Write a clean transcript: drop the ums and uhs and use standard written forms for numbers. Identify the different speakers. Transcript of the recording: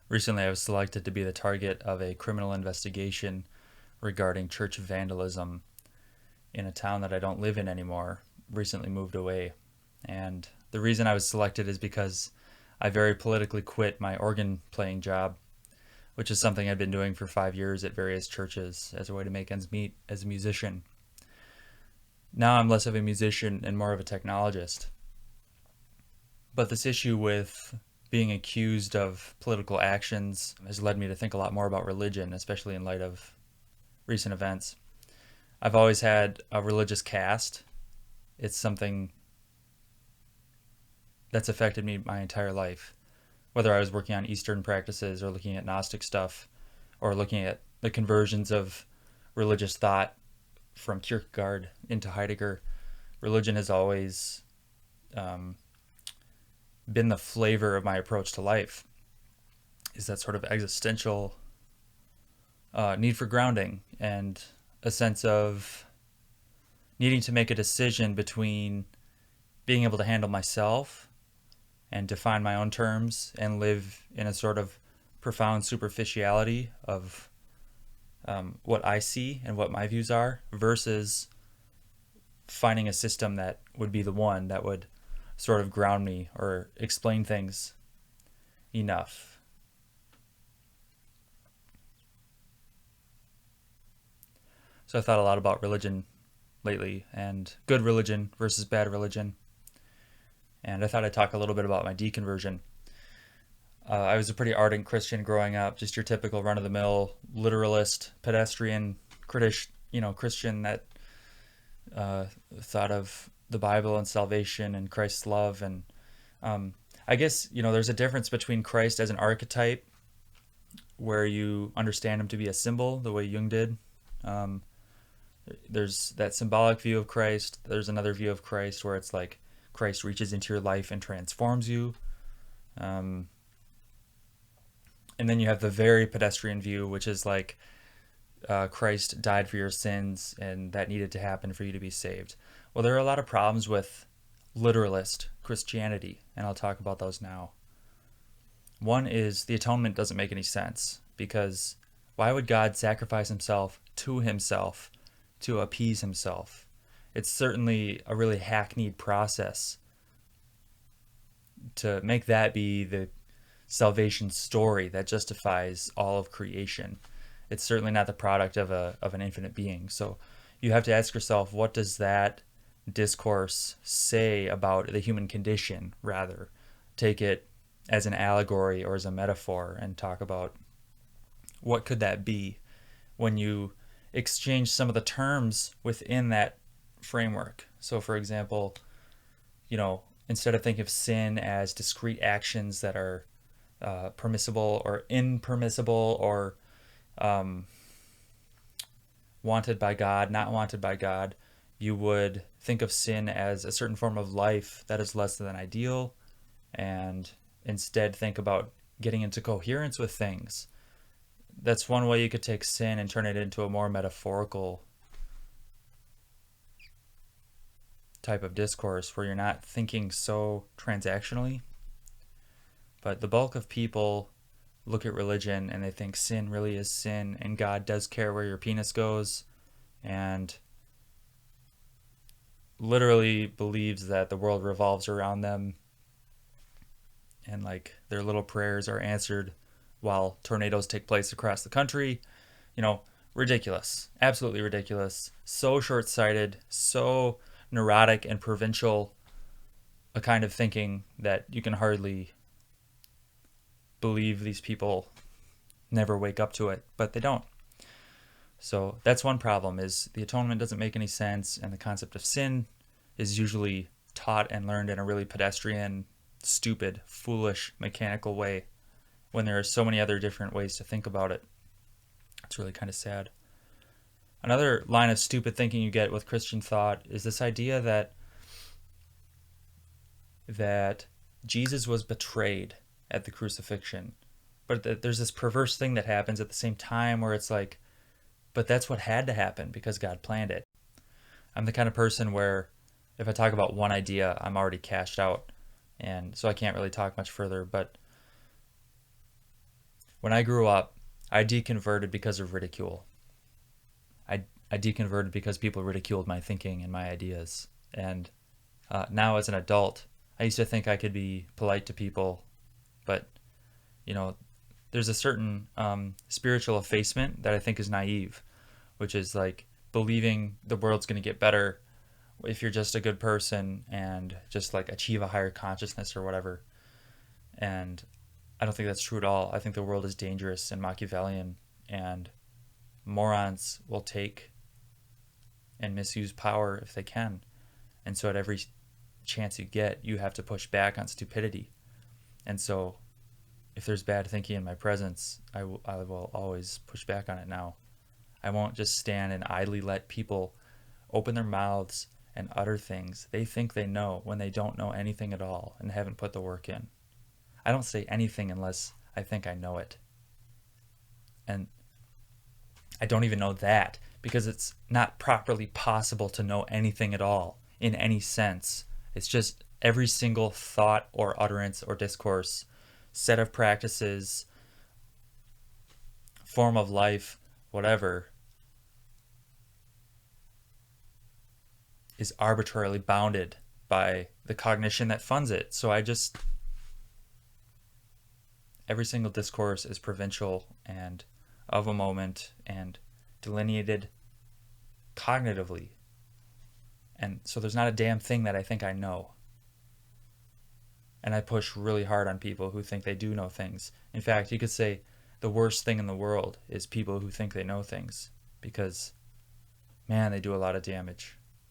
Speaker 1: Recently, I was selected to be the target of a criminal investigation regarding church vandalism in a town that I don't live in anymore, recently moved away. And the reason I was selected is because I very politically quit my organ playing job, which is something I'd been doing for 5 years at various churches as a way to make ends meet as a musician. Now I'm less of a musician and more of a technologist. But this issue with being accused of political actions has led me to think a lot more about religion, especially in light of recent events. I've always had a religious cast. It's something that's affected me my entire life. Whether I was working on Eastern practices or looking at Gnostic stuff or looking at the conversions of religious thought from Kierkegaard into Heidegger, religion has always been the flavor of my approach to life. Is that sort of existential need for grounding and a sense of needing to make a decision between being able to handle myself and define my own terms and live in a sort of profound superficiality of what I see and what my views are versus finding a system that would be the one that would sort of ground me or explain things enough. So I thought a lot about religion lately and good religion versus bad religion. And I thought I'd talk a little bit about my deconversion. I was a pretty ardent Christian growing up, just your typical run-of-the-mill literalist, pedestrian, Christian that thought of the Bible and salvation and Christ's love. And I guess, there's a difference between Christ as an archetype, where you understand him to be a symbol, the way Jung did. There's that symbolic view of Christ. There's another view of Christ where it's like Christ reaches into your life and transforms you. And then you have the very pedestrian view, which is like Christ died for your sins and that needed to happen for you to be saved. Well, there are a lot of problems with literalist Christianity, and I'll talk about those now. One is the atonement doesn't make any sense, because why would God sacrifice himself to appease himself? It's certainly a really hackneyed process to make that be the salvation story that justifies all of creation. It's certainly not the product of an infinite being. So you have to ask yourself, what does that discourse say about the human condition? Rather, take it as an allegory or as a metaphor and talk about what could that be when you exchange some of the terms within that framework. So for example, instead of thinking of sin as discrete actions that are permissible or impermissible or wanted by God, not wanted by God, you would think of sin as a certain form of life that is less than ideal, and instead think about getting into coherence with things. That's one way you could take sin and turn it into a more metaphorical type of discourse where you're not thinking so transactionally. But the bulk of people look at religion and they think sin really is sin and God does care where your penis goes, and literally believes that the world revolves around them and like their little prayers are answered while tornadoes take place across the country. Ridiculous. Absolutely ridiculous. So short-sighted, so neurotic and provincial a kind of thinking that you can hardly believe these people never wake up to it, but they don't. So that's one problem, is the atonement doesn't make any sense, and the concept of sin is usually taught and learned in a really pedestrian, stupid, foolish, mechanical way when there are so many other different ways to think about it. It's really kind of sad. Another line of stupid thinking you get with Christian thought is this idea that Jesus was betrayed at the crucifixion. But there's this perverse thing that happens at the same time where it's like, but that's what had to happen because God planned it. I'm the kind of person where if I talk about one idea, I'm already cashed out. And so I can't really talk much further. But When I grew up, I deconverted because of ridicule. I, I deconverted because people ridiculed my thinking and my ideas. And now as an adult, I used to think I could be polite to people, but, you know, there's a certain spiritual effacement that I think is naive, which is like believing the world's going to get better if you're just a good person and just like achieve a higher consciousness or whatever. And I don't think that's true at all. I think the world is dangerous and Machiavellian, and morons will take and misuse power if they can. And so at every chance you get, you have to push back on stupidity. And so if there's bad thinking in my presence, I will always push back on it now. I won't just stand and idly let people open their mouths and utter things they think they know when they don't know anything at all and haven't put the work in. I don't say anything unless I think I know it. And I don't even know that because it's not properly possible to know anything at all in any sense. It's just every single thought or utterance or discourse, set of practices, form of life, whatever, is arbitrarily bounded by the cognition that funds it. So every single discourse is provincial and of a moment and delineated cognitively. And so there's not a damn thing that I think I know. And I push really hard on people who think they do know things. In fact, you could say the worst thing in the world is people who think they know things, because, man, they do a lot of damage.